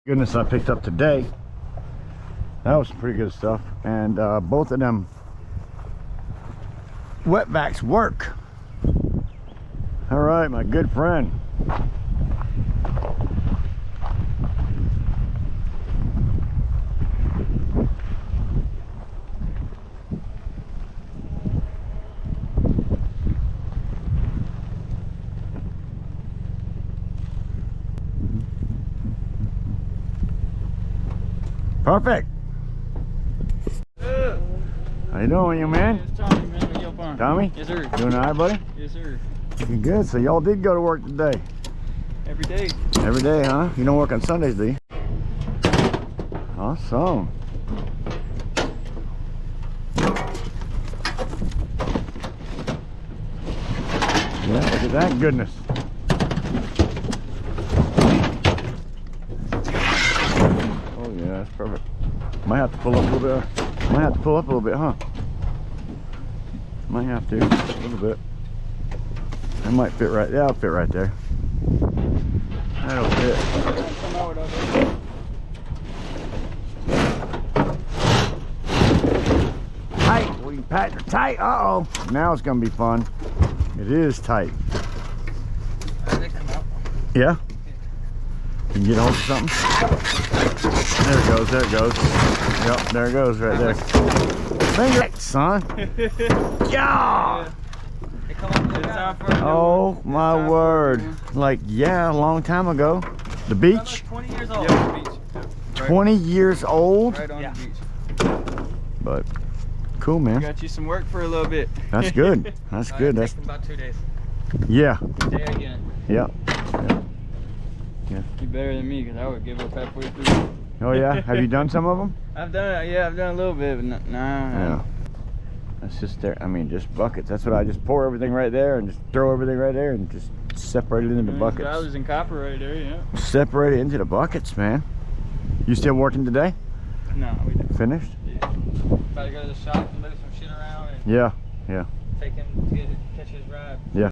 Goodness, I picked up today. That was pretty good stuff. And both of them wetbacks work. All right, my good friend. Perfect. How you doing, you man? It's Tommy, man, with Yaupon. Tommy? Yes, sir. Doing all right, buddy? Yes, sir. Looking good. So y'all did go to work today. Every day. Every day, huh? You don't work on Sundays, do you? Awesome. Yeah, look at that goodness. Oh yeah, that's perfect. Might have to pull up a little bit. Might have to pull up a little bit, huh? Might have to, a little bit. That might fit right. Yeah, I'll fit right there. That'll fit. Tight. We can pat it tight. Uh-oh. Now it's gonna be fun. It is tight. Yeah? You can get a hold of something? There it goes, there it goes. Yep, there it goes right there. Finger, son. Yeah. Oh my word. Like, yeah, a long time ago. The beach? 20 years old. Yeah, the beach. Yeah. 20 years old? Right on the beach. But cool, man. Got you some work for a little bit. That's good. That's good. That's about 2 days. yeah. Day again. Yeah. Yeah. You better than me, because I would give up halfway through. Oh yeah. Have you done some of them? I've done it. Yeah, I've done a little bit, but nah. Yeah. That's just there. I mean, just buckets. That's what I just pour everything right there and just throw everything right there and just separate it into buckets. Dollars in copper right there, yeah. Separate it into the buckets, man. You still working today? No, we didn't. Finished? Yeah. About to go to the shop and move some shit around and Yeah. Yeah. take him to catch his ride. Yeah.